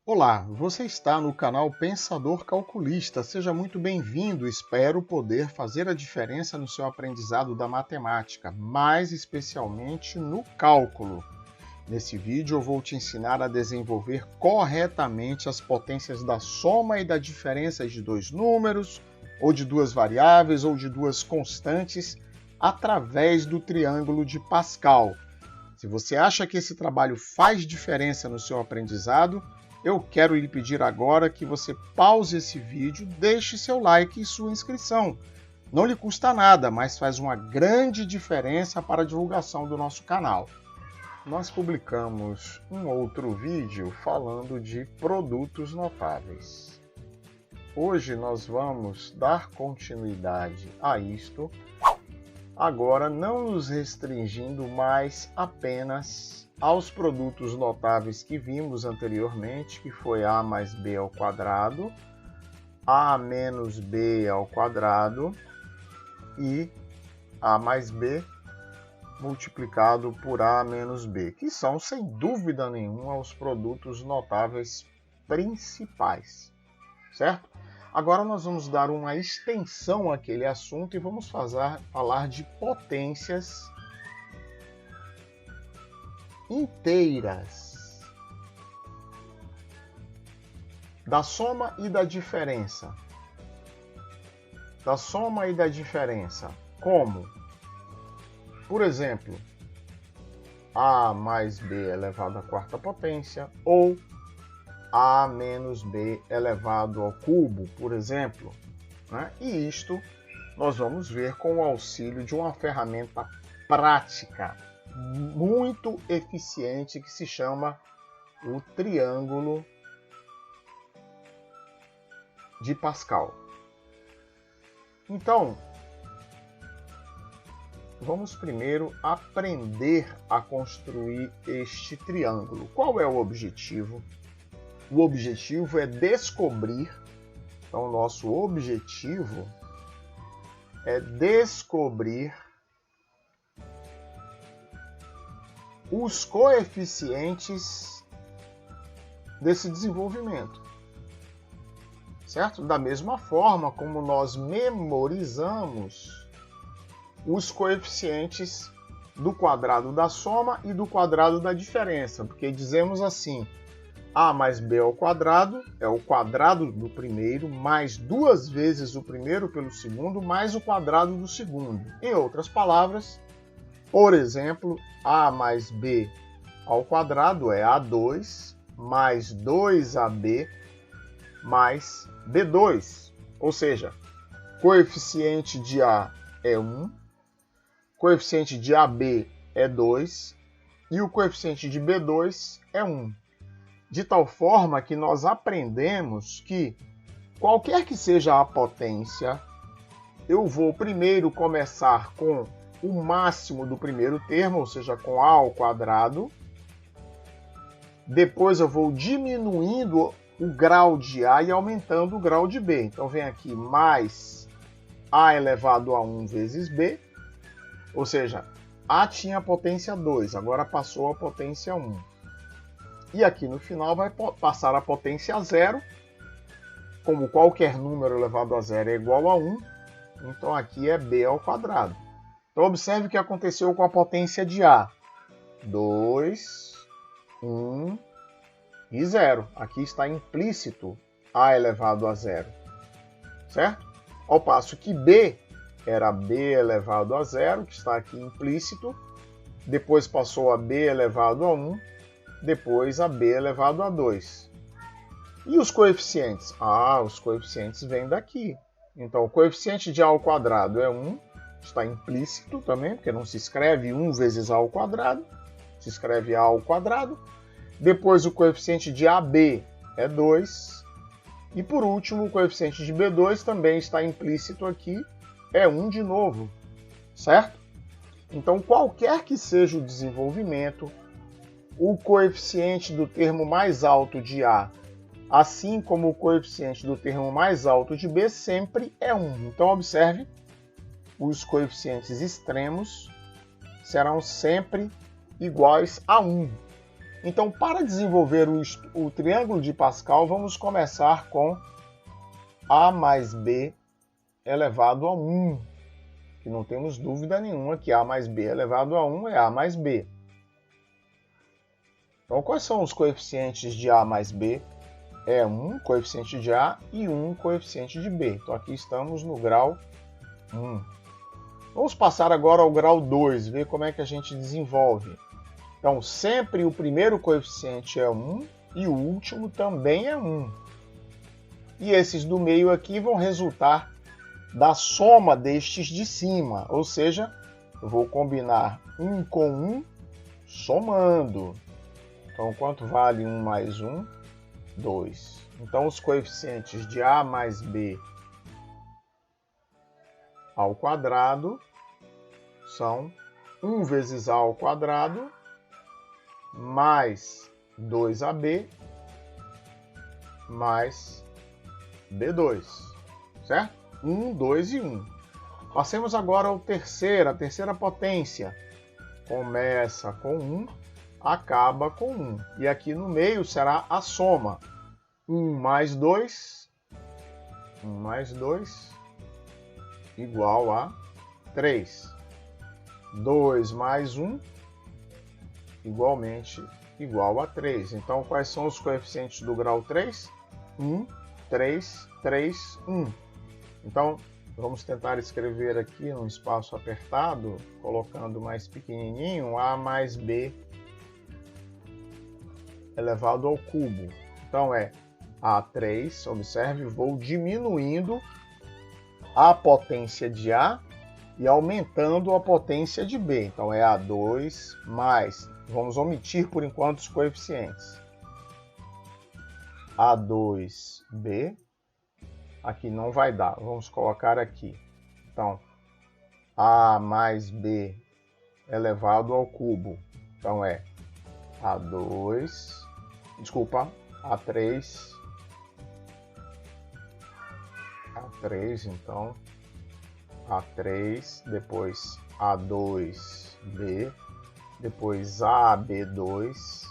Olá, você está no canal Pensador Calculista. Seja muito bem-vindo. Espero poder fazer a diferença no seu aprendizado da matemática, mais especialmente no cálculo. Nesse vídeo eu vou te ensinar a desenvolver corretamente as potências da soma e da diferença de dois números, ou de duas variáveis, ou de duas constantes, através do triângulo de Pascal. Se você acha que esse trabalho faz diferença no seu aprendizado, eu quero lhe pedir agora que você pause esse vídeo, deixe seu like e sua inscrição. Não lhe custa nada, mas faz uma grande diferença para a divulgação do nosso canal. Nós publicamos um outro vídeo falando de produtos notáveis. Hoje nós vamos dar continuidade a isto, agora não nos restringindo mais apenas aos produtos notáveis que vimos anteriormente, que foi a mais b ao quadrado, a menos b ao quadrado e a mais b multiplicado por a menos b, que são, sem dúvida nenhuma, os produtos notáveis principais, certo? Agora nós vamos dar uma extensão àquele assunto e vamos falar de potências inteiras, da soma e da diferença. Da soma e da diferença. Como? Por exemplo, a mais b elevado à quarta potência, ou a menos b elevado ao cubo, por exemplo. Né? E isto nós vamos ver com o auxílio de uma ferramenta prática muito eficiente que se chama o triângulo de Pascal. Então, vamos primeiro aprender a construir este triângulo. Qual é o objetivo? O objetivo é descobrir, então o nosso objetivo é descobrir os coeficientes desse desenvolvimento, certo? Da mesma forma como nós memorizamos os coeficientes do quadrado da soma e do quadrado da diferença, porque dizemos assim: a mais b ao quadrado é o quadrado do primeiro mais duas vezes o primeiro pelo segundo mais o quadrado do segundo. Em outras palavras, por exemplo, a mais b ao quadrado é a2 mais 2ab mais b2. Ou seja, coeficiente de a é 1, coeficiente de ab é 2 e o coeficiente de b2 é 1. De tal forma que nós aprendemos que, qualquer que seja a potência, eu vou primeiro começar com o máximo do primeiro termo, ou seja, com a ao quadrado. Depois eu vou diminuindo o grau de a e aumentando o grau de b. Então vem aqui mais a elevado a 1 vezes b, ou seja, a tinha a potência 2, agora passou a potência 1. E aqui no final vai passar a potência 0, como qualquer número elevado a 0 é igual a 1, então aqui é b ao quadrado. Então observe o que aconteceu com a potência de a. 2, 1 e 0. Aqui está implícito a elevado a 0, certo? Ao passo que b era b elevado a 0, que está aqui implícito, depois passou a b elevado a 1, depois a b elevado a 2. E os coeficientes? Os coeficientes vêm daqui. Então, o coeficiente de a ao quadrado é 1, está implícito também, porque não se escreve 1 vezes a ao quadrado, se escreve a ao quadrado. Depois, o coeficiente de ab é 2. E, por último, o coeficiente de b2 também está implícito aqui, é 1 de novo, certo? Então, qualquer que seja o desenvolvimento, o coeficiente do termo mais alto de A, assim como o coeficiente do termo mais alto de B, sempre é 1. Então, observe, os coeficientes extremos serão sempre iguais a 1. Então, para desenvolver o triângulo de Pascal, vamos começar com a mais b elevado a 1, que não temos dúvida nenhuma que a mais b elevado a 1 é a mais b. Então, quais são os coeficientes de a mais b? É 1 coeficiente de a e 1 coeficiente de b. Então, aqui estamos no grau 1. Vamos passar agora ao grau 2, ver como é que a gente desenvolve. Então, sempre o primeiro coeficiente é 1 e o último também é 1. E esses do meio aqui vão resultar da soma destes de cima, ou seja, eu vou combinar 1 com 1 somando. Então, quanto vale 1 mais 1? 2. Então, os coeficientes de a mais b ao quadrado são 1 vezes a ao quadrado mais 2ab mais b2, certo? 1, 2 e 1. Passemos agora ao terceiro, a terceira potência. Começa com 1, acaba com 1. E aqui no meio será a soma. 1 mais 2, 1 mais 2, igual a 3. 2 mais 1, igualmente igual a 3. Então, quais são os coeficientes do grau 3? 1, 3, 3, 1. Então, vamos tentar escrever aqui num espaço apertado, colocando mais pequenininho, a mais b elevado ao cubo. Então, é A3, observe, vou diminuindo a potência de A e aumentando a potência de B. Então, é A2 mais, vamos omitir por enquanto os coeficientes. A2B, aqui não vai dar, vamos colocar aqui. Então, A mais B elevado ao cubo. Então, é A2, desculpa, A3, então, A3, depois A2B, depois AB2,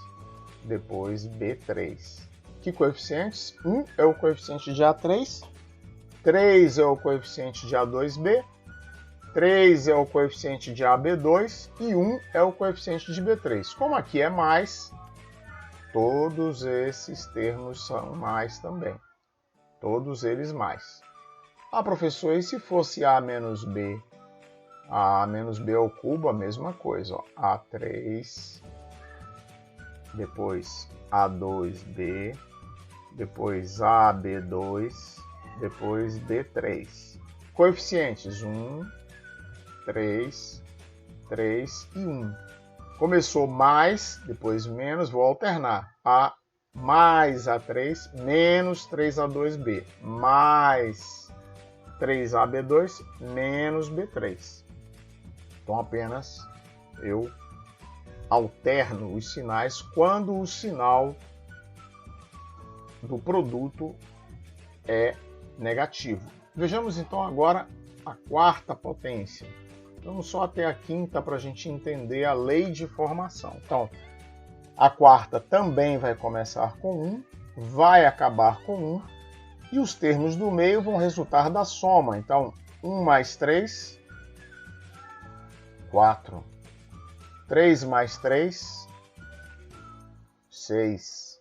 depois B3. Que coeficientes? 1 é o coeficiente de A3, 3 é o coeficiente de A2B, 3 é o coeficiente de AB2 e 1 é o coeficiente de B3. Como aqui é mais, todos esses termos são mais também. Todos eles mais. Ah, professor, e se fosse A menos B? A menos B ao cubo, a mesma coisa. Ó. A3, depois A2B, depois AB2, depois B3. Coeficientes 1, 3, 3 e 1. Começou mais, depois menos, vou alternar. A mais A3 menos 3A2B mais 3AB2 menos B3. Então apenas eu alterno os sinais quando o sinal do produto é negativo. Vejamos então agora a quarta potência. Vamos só até a quinta para a gente entender a lei de formação. Então, a quarta também vai começar com 1, vai acabar com 1, e os termos do meio vão resultar da soma. Então, 1 mais 3, 4. 3 mais 3, 6.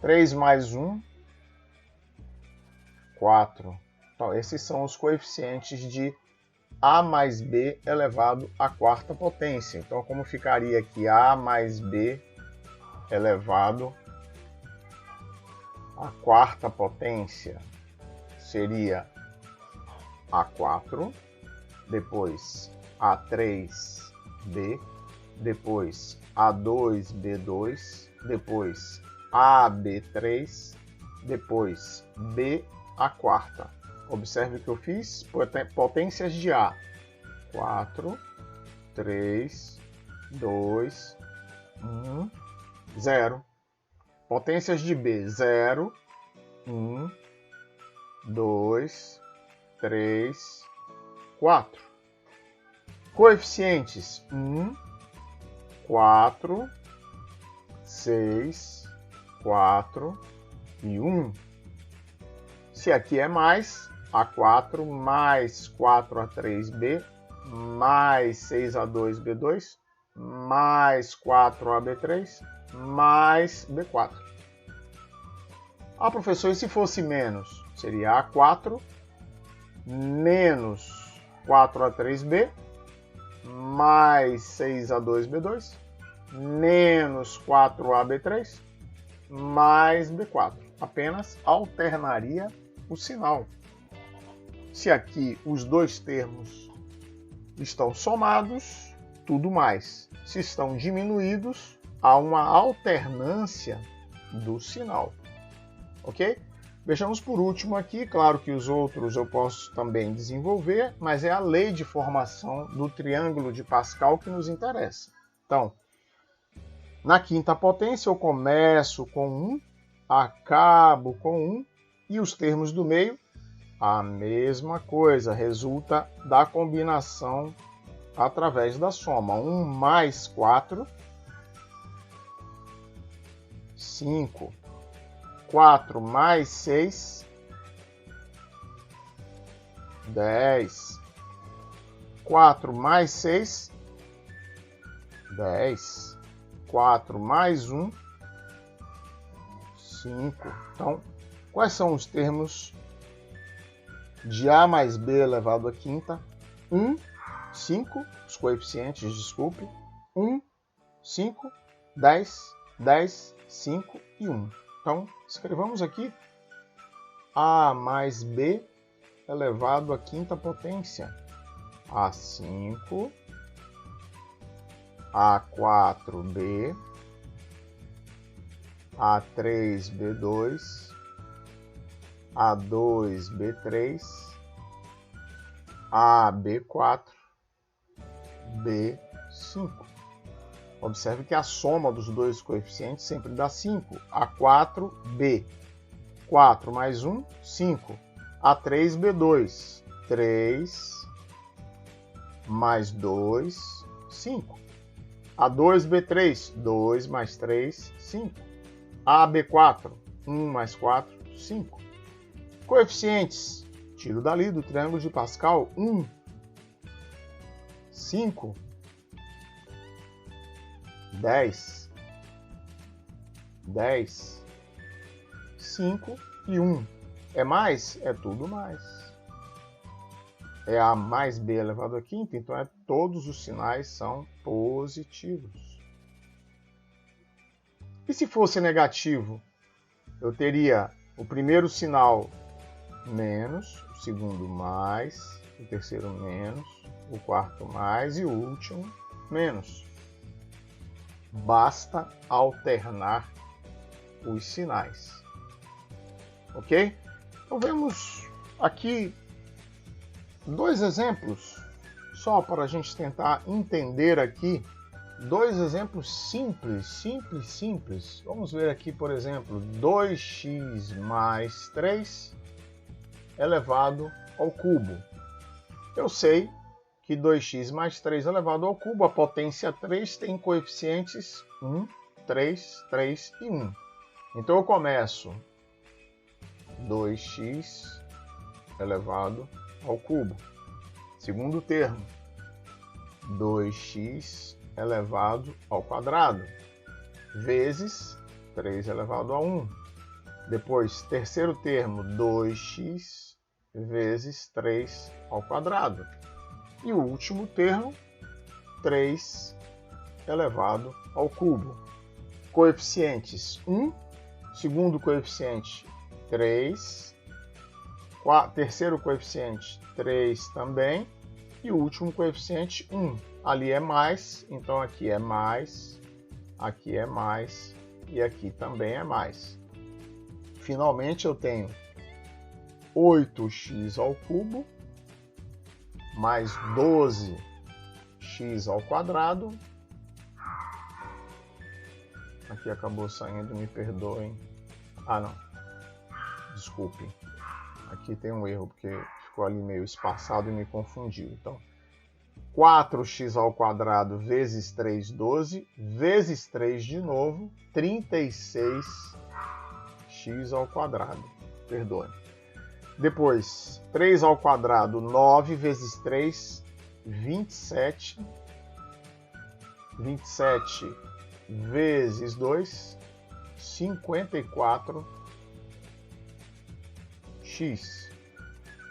3 mais 1, 4. Então, esses são os coeficientes de A mais B elevado à quarta potência. Então, como ficaria aqui A mais B elevado à quarta potência? Seria A4, depois A3B, depois A2B2, depois AB3, depois B a quarta. Observe que eu fiz potências de A. 4, 3, 2, 1, 0. Potências de B. 0, 1, 2, 3, 4. Coeficientes 1, 4, 6, 4 e 1. Se aqui é mais, A4 mais 4A3B mais 6A2B2 mais 4AB3 mais B4. Ah, professor, e se fosse menos? Seria A4 menos 4A3B mais 6A2B2 menos 4AB3 mais B4. Apenas alternaria o sinal. Se aqui os dois termos estão somados, tudo mais. Se estão diminuídos, há uma alternância do sinal. Ok? Vejamos por último aqui, claro que os outros eu posso também desenvolver, mas é a lei de formação do triângulo de Pascal que nos interessa. Então, na quinta potência eu começo com 1, acabo com 1, e os termos do meio, a mesma coisa, resulta da combinação através da soma. 1 mais 4, 5. 4 mais 6, 10. 4 mais 6, 10. 4 mais 1, 5. Então, quais são os termos de A mais B elevado à quinta? 1, 5, os coeficientes, desculpe. 1, 5, 10, 10, 5 e 1. Então, escrevamos aqui A mais B elevado à quinta potência. A5, A4B, A3B2, A2B3, AB4, B5. Observe que a soma dos dois coeficientes sempre dá 5. A4B. 4 mais 1, 5. A3B2. 3 mais 2, 5. A2B3. 2 mais 3, 5. AB4. 1 mais 4, 5. Coeficientes. Tiro dali do triângulo de Pascal. 1. 5. 10, 10, 5 e 1. É mais? É tudo mais. É A mais B elevado à quinta, então todos os sinais são positivos. E se fosse negativo? Eu teria o primeiro sinal menos, o segundo mais, o terceiro menos, o quarto mais e o último menos. Basta alternar os sinais. Ok? Então vemos aqui dois exemplos, só para a gente tentar entender aqui. Dois exemplos simples. Vamos ver aqui, por exemplo, 2x mais 3 elevado ao cubo. Eu sei que 2x mais 3 elevado ao cubo, a potência 3 tem coeficientes 1, 3, 3 e 1. Então eu começo 2x elevado ao cubo. Segundo termo, 2x elevado ao quadrado, vezes 3 elevado a 1. Depois, terceiro termo, 2x vezes 3 ao quadrado. E o último termo, 3 elevado ao cubo. Coeficientes 1, segundo coeficiente 3, terceiro coeficiente 3 também, e o último coeficiente 1. Ali é mais, então aqui é mais e aqui também é mais. Finalmente eu tenho 8x ao cubo mais 12x ao quadrado. Aqui acabou saindo, me perdoem. Ah, não. Desculpe. Aqui tem um erro, porque ficou ali meio espaçado e me confundiu. Então, 4x ao quadrado vezes 3, 12, vezes 3 de novo, 36x ao quadrado. Perdoe. Depois, 3 ao quadrado, 9 vezes 3, 27. 27 vezes 2, 54x.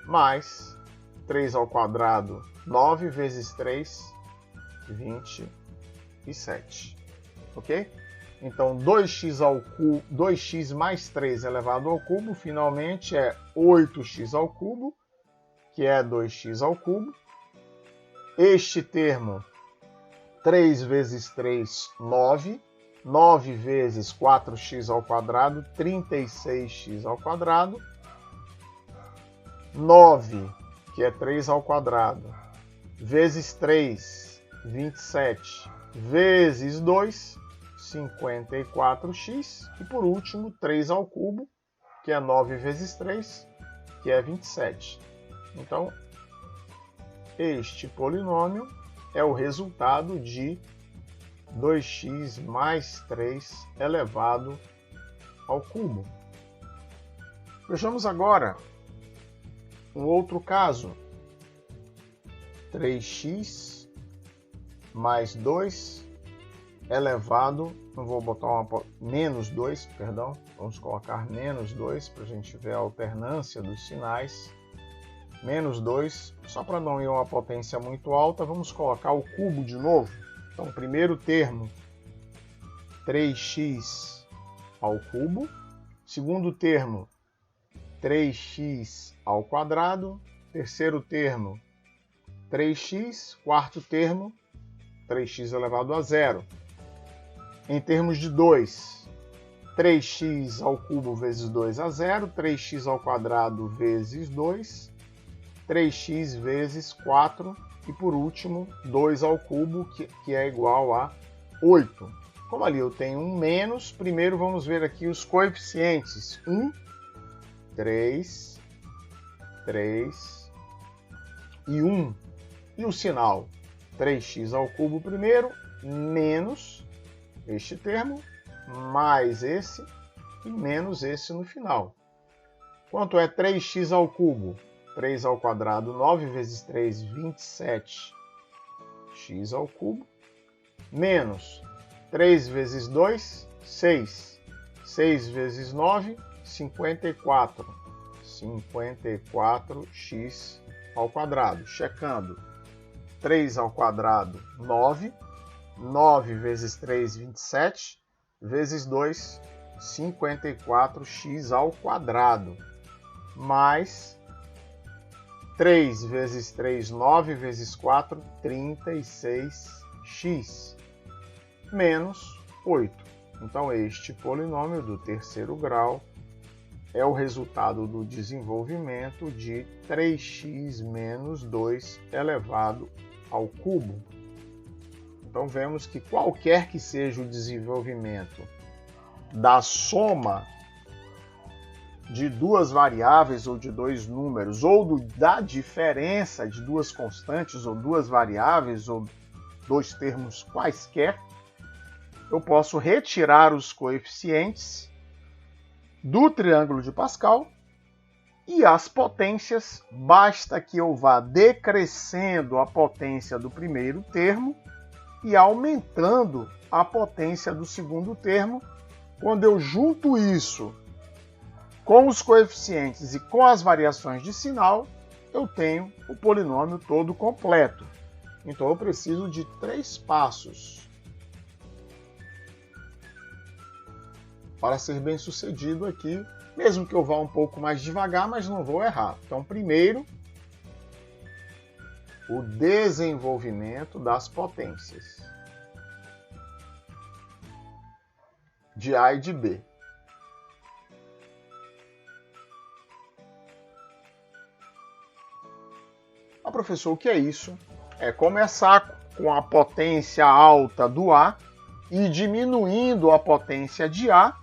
Mais 3 ao quadrado, 9 vezes 3, 27. Ok? Então, 2x mais 3 elevado ao cubo, finalmente é 8x ao cubo, que é 2x ao cubo. Este termo, 3 vezes 3, 9. 9 vezes 4x ao quadrado, 36x ao quadrado. 9, que é 3 ao quadrado, vezes 3, 27, vezes 2, 54x. E por último, 3 ao cubo, que é 9 vezes 3, que é 27. Então, este polinômio é o resultado de 2x mais 3 elevado ao cubo. Vejamos agora um outro caso. 3x mais 2 elevado, não vou botar menos 2, perdão, vamos colocar menos 2 para a gente ver a alternância dos sinais. Menos 2, só para não ir uma potência muito alta, vamos colocar o cubo de novo. Então, primeiro termo, 3x ao cubo. Segundo termo, 3x ao quadrado. Terceiro termo, 3x. Quarto termo, 3x elevado a zero. Em termos de 2, 3x ao cubo vezes 2 a zero. 3x ao quadrado vezes 2. 3x vezes 4 e, por último, 2 ao cubo, que é igual a 8. Como ali eu tenho um menos, primeiro vamos ver aqui os coeficientes. 1, 3, 3 e 1. E o sinal 3x ao cubo primeiro, menos este termo, mais esse e menos esse no final. Quanto é 3x ao cubo? 3 ao quadrado, 9 vezes 3, 27x ao cubo, menos 3 vezes 2, 6. 6 vezes 9, 54. 54x ao quadrado. Checando. 3 ao quadrado, 9. 9 vezes 3, 27. Vezes 2, 54x ao quadrado. Mais 3 vezes 3, 9 vezes 4, 36x. Menos 8. Então, este polinômio do terceiro grau é o resultado do desenvolvimento de 3x menos 2 elevado ao cubo. Então, vemos que qualquer que seja o desenvolvimento da soma de duas variáveis ou de dois números, ou da diferença de duas constantes ou duas variáveis ou dois termos quaisquer, eu posso retirar os coeficientes do triângulo de Pascal e as potências, basta que eu vá decrescendo a potência do primeiro termo e aumentando a potência do segundo termo. Quando eu junto isso com os coeficientes e com as variações de sinal, eu tenho o polinômio todo completo. Então eu preciso de 3 passos para ser bem sucedido aqui, mesmo que eu vá um pouco mais devagar, mas não vou errar. Então, primeiro, o desenvolvimento das potências de A e de B. Professor, o que é isso? É começar com a potência alta do A e diminuindo a potência de A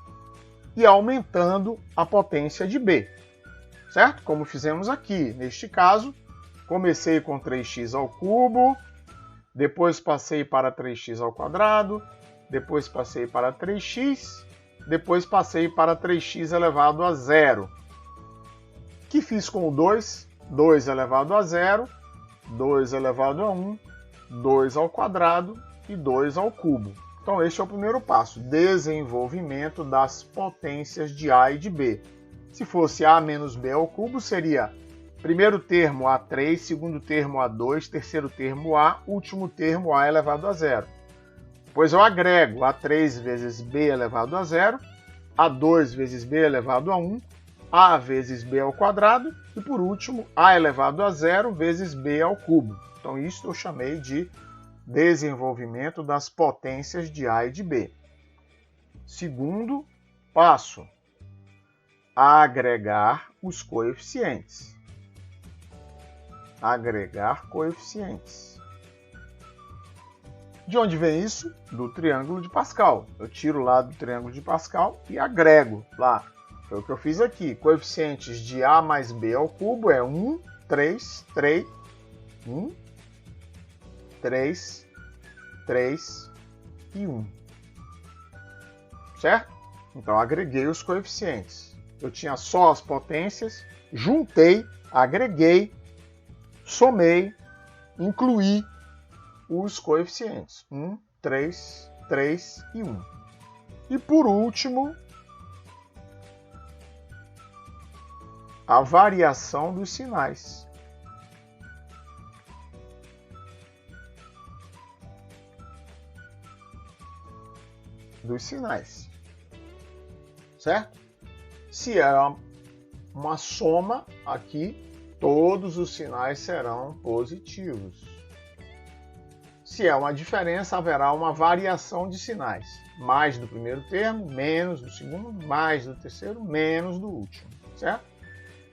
e aumentando a potência de B, certo? Como fizemos aqui. Neste caso, comecei com 3x ao cubo, depois passei para 3x ao quadrado, depois passei para 3x, depois passei para 3x elevado a zero. O que fiz com o 2? 2 elevado a zero, 2 elevado a 1, 2 ao quadrado e 2 ao cubo. Então este é o primeiro passo, desenvolvimento das potências de A e de B. Se fosse A menos B ao cubo, seria primeiro termo A3, segundo termo A2, terceiro termo A, último termo A elevado a zero. Depois eu agrego A3 vezes B elevado a zero, A2 vezes B elevado a 1, A vezes B ao quadrado e, por último, A elevado a zero vezes B ao cubo. Então isso eu chamei de desenvolvimento das potências de A e de B. Segundo passo, agregar os coeficientes. Agregar coeficientes. De onde vem isso? Do triângulo de Pascal. Eu tiro lá do triângulo de Pascal e agrego lá. Foi o que eu fiz aqui. Coeficientes de A mais B ao cubo é 1, 3, 3, 1, 3, 3 e 1. Certo? Então agreguei os coeficientes. Eu tinha só as potências, juntei, agreguei, somei, incluí os coeficientes. 1, 3, 3 e 1. E por último, a variação dos sinais. Dos sinais. Certo? Se é uma soma, aqui todos os sinais serão positivos. Se é uma diferença, haverá uma variação de sinais. Mais do primeiro termo, menos do segundo, mais do terceiro, menos do último. Certo?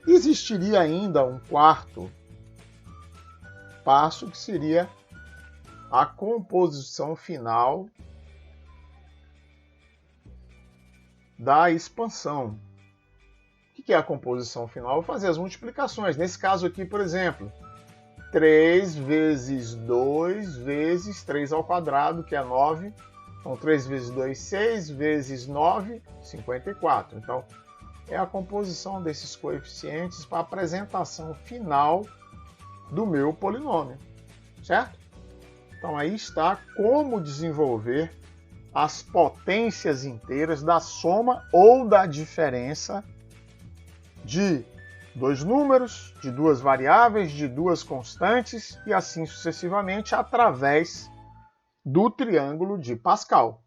Existiria ainda um quarto passo, que seria a composição final da expansão. O que é a composição final? Eu vou fazer as multiplicações. Nesse caso aqui, por exemplo, 3 vezes 2 vezes 3 ao quadrado, que é 9. Então, 3 vezes 2, 6 vezes 9, 54. Então, é a composição desses coeficientes para a apresentação final do meu polinômio. Certo? Então, aí está como desenvolver as potências inteiras da soma ou da diferença de dois números, de duas variáveis, de duas constantes e assim sucessivamente através do triângulo de Pascal.